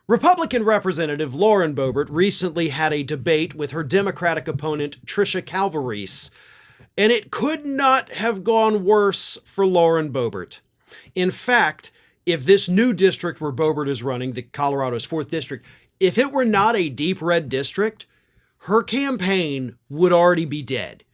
Republican Representative Lauren Boebert recently had a debate with her Democratic opponent Trisha Calvarese, and it could not have gone worse for Lauren Boebert. In fact, if this new district where Boebert is running, the Colorado's 4th district, if it were not a deep red district, her campaign would already be dead.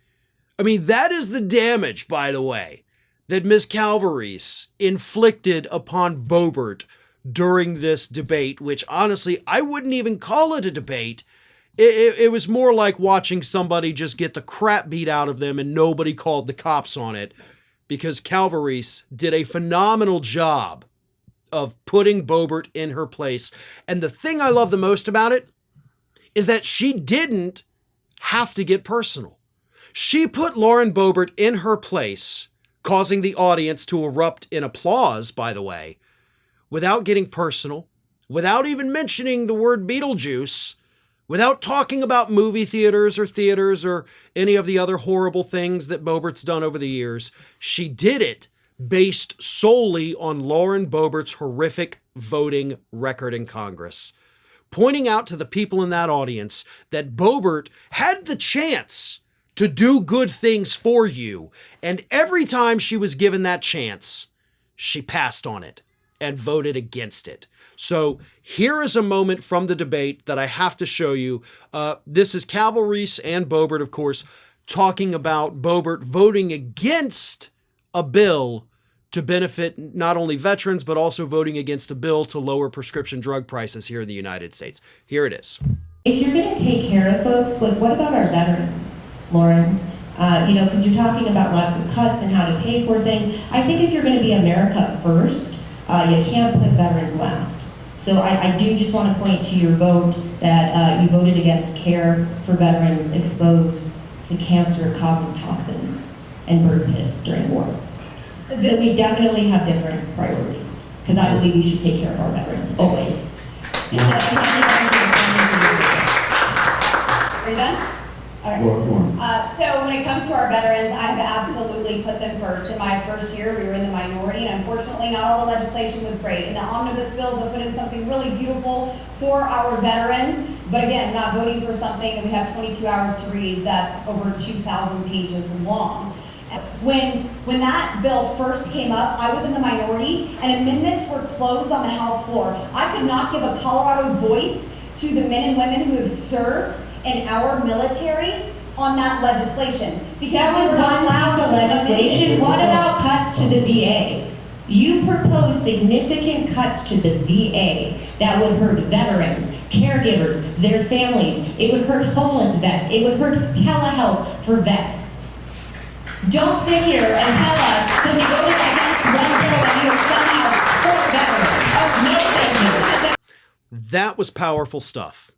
I mean, that is the damage, by the way, that Ms. Calvarese inflicted upon Boebert during this debate, which honestly, I wouldn't even call it a debate. It was more like watching somebody just get the crap beat out of them and nobody called the cops on it, because Calvarese did a phenomenal job of putting Boebert in her place. And the thing I love the most about it is that she didn't have to get personal. She put Lauren Boebert in her place, causing the audience to erupt in applause, by the way, without getting personal, without even mentioning the word Beetlejuice, without talking about movie theaters or any of the other horrible things that Boebert's done over the years. She did it based solely on Lauren Boebert's horrific voting record in Congress, pointing out to the people in that audience that Boebert had the chance to do good things for you, and every time she was given that chance, she passed on it and voted against it. So here is a moment from the debate that I have to show you. This is Calvarese and Boebert, of course, talking about Boebert voting against a bill to benefit not only veterans, but also voting against a bill to lower prescription drug prices here in the United States. Here it is. If you're going to take care of folks, like what about our veterans, Lauren? Because you're talking about lots of cuts and how to pay for things. I think if you're going to be America first, you can't put veterans last. So I do just want to point to your vote that you voted against care for veterans exposed to cancer-causing toxins and burn pits during war. So we definitely have different priorities, because I believe we should take care of our veterans, always. Are you done? All right. So when it comes to our veterans, I have absolutely put them first. In my first year, we were in the minority, and unfortunately, not all the legislation was great. And the omnibus bills have put in something really beautiful for our veterans. But again, not voting for something that we have 22 hours to read that's over 2,000 pages long. When that bill first came up, I was in the minority, and amendments were closed on the House floor. I could not give a Colorado voice to the men and women who have served in our military on that legislation. Because that was one piece of legislation. What about cuts to the VA? You proposed significant cuts to the VA that would hurt veterans, caregivers, their families. It would hurt homeless vets. It would hurt telehealth for vets. Don't sit here and tell us that you voted against one bill and you somehow hurt veterans. No, thank you. That was powerful stuff.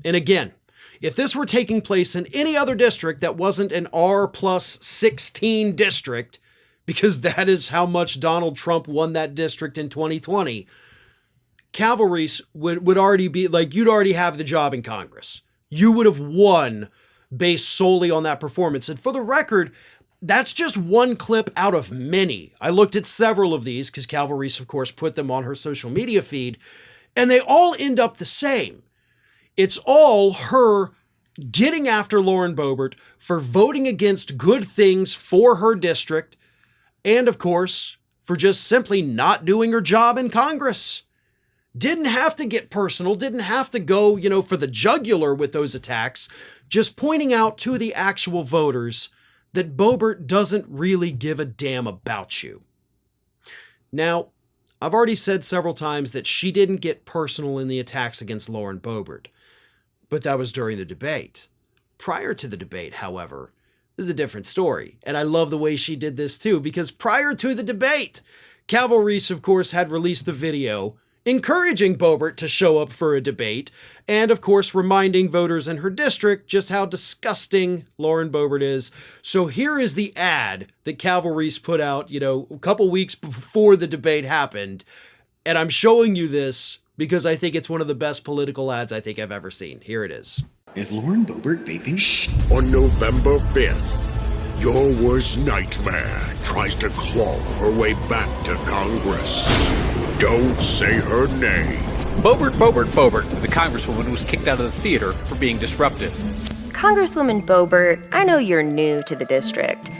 And again, if this were taking place in any other district that wasn't an R+16 district, because that is how much Donald Trump won that district in 2020, Calvarese would already be like, you'd already have the job in Congress. You would have won based solely on that performance. And for the record, that's just one clip out of many. I looked at several of these because Calvarese, of course, put them on her social media feed, and they all end up the same. It's all her getting after Lauren Boebert for voting against good things for her district, and of course, for just simply not doing her job in Congress. Didn't have to get personal, didn't have to go, for the jugular with those attacks, just pointing out to the actual voters that Boebert doesn't really give a damn about you. Now, I've already said several times that she didn't get personal in the attacks against Lauren Boebert, but that was during the debate. Prior to the debate, however, this is a different story, and I love the way she did this too, because prior to the debate, Calvarese, of course, had released a video encouraging Boebert to show up for a debate, and of course reminding voters in her district just how disgusting Lauren Boebert is. So here is the ad that Calvarese put out, a couple weeks before the debate happened, and I'm showing you this because I think it's one of the best political ads I think I've ever seen. Here it is. Is Lauren Boebert vaping? On November 5th, your worst nightmare tries to claw her way back to Congress. Don't say her name. Boebert. The congresswoman was kicked out of the theater for being disruptive. Congresswoman Boebert, I know you're new to the district,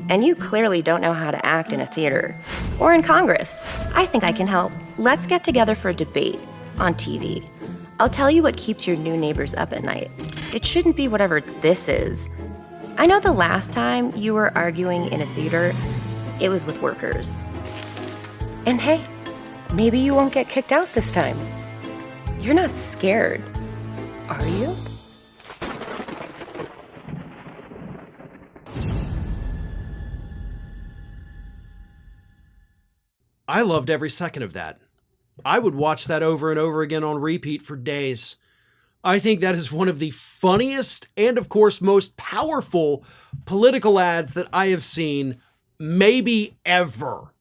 and you clearly don't know how to act in a theater or in Congress. I think I can help. Let's get together for a debate on TV. I'll tell you what keeps your new neighbors up at night. It shouldn't be whatever this is. I know the last time you were arguing in a theater, it was with workers. And hey, maybe you won't get kicked out this time. You're not scared, are you? I loved every second of that. I would watch that over and over again on repeat for days. I think that is one of the funniest and, of course, most powerful political ads that I have seen, maybe ever.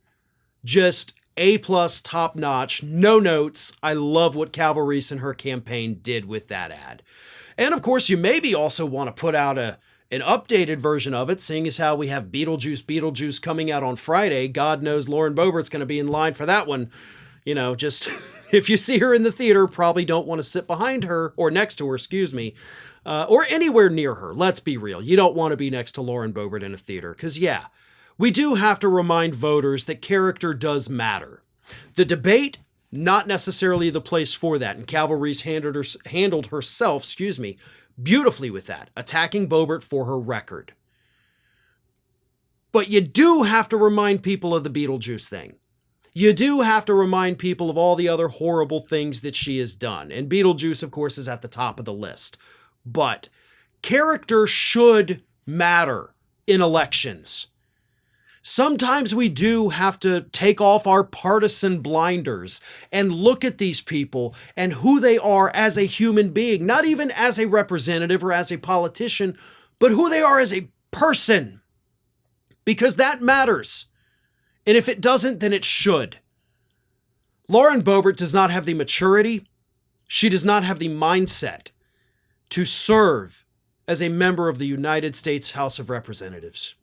Just A+, top notch, no notes. I love what Calvarese and her campaign did with that ad. And of course, you maybe also want to put out an updated version of it, seeing as how we have Beetlejuice coming out on Friday. God knows Lauren Boebert's going to be in line for that one. You know, just if you see her in the theater, probably don't want to sit behind her, or next to her, or anywhere near her. Let's be real. You don't want to be next to Lauren Boebert in a theater, because yeah, we do have to remind voters that character does matter. The debate, not necessarily the place for that, and Calvarese handled herself, beautifully with that, attacking Boebert for her record. But you do have to remind people of the Beetlejuice thing. You do have to remind people of all the other horrible things that she has done. And Beetlejuice, of course, is at the top of the list. But character should matter in elections. Sometimes we do have to take off our partisan blinders and look at these people and who they are as a human being, not even as a representative or as a politician, but who they are as a person. Because that matters. And if it doesn't, then it should. Lauren Boebert does not have the maturity. She does not have the mindset to serve as a member of the United States House of Representatives.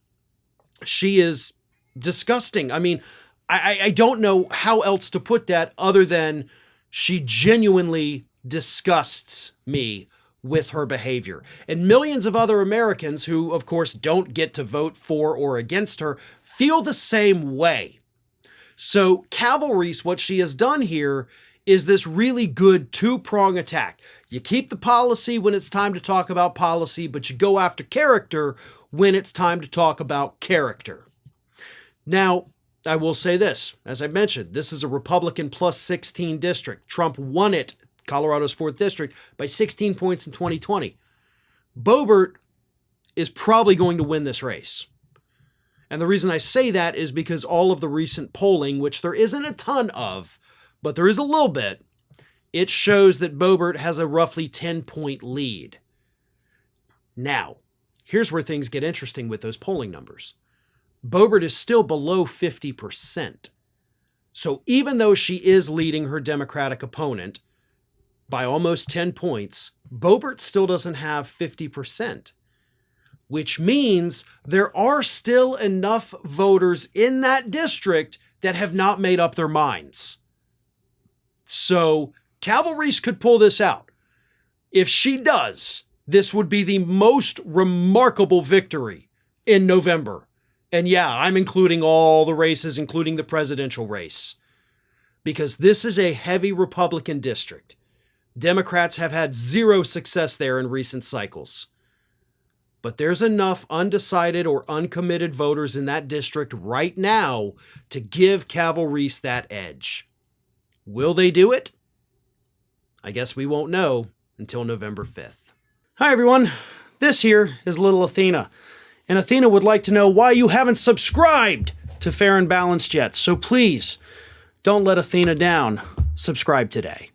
She is disgusting. I mean, I don't know how else to put that other than she genuinely disgusts me with her behavior. And millions of other Americans who, of course, don't get to vote for or against her feel the same way. So Calvarese, what she has done here is this really good two-prong attack. You keep the policy when it's time to talk about policy, but you go after character when it's time to talk about character. Now, I will say this, as I mentioned, this is a Republican plus 16 district. Trump won it, Colorado's 4th district, by 16 points in 2020. Boebert is probably going to win this race. And the reason I say that is because all of the recent polling, which there isn't a ton of, but there is a little bit, it shows that Boebert has a roughly 10-point lead. Now, here's where things get interesting with those polling numbers. Boebert is still below 50%. So even though she is leading her Democratic opponent by almost 10 points, Boebert still doesn't have 50%. Which means there are still enough voters in that district that have not made up their minds. So Calvarese could pull this out. If she does, this would be the most remarkable victory in November. And yeah, I'm including all the races, including the presidential race, because this is a heavy Republican district. Democrats have had zero success there in recent cycles. But there's enough undecided or uncommitted voters in that district right now to give Calvarese that edge. Will they do it? I guess we won't know until November 5th. Hi, everyone. This here is little Athena. And Athena would like to know why you haven't subscribed to Fair and Balanced yet. So please, don't let Athena down. Subscribe today.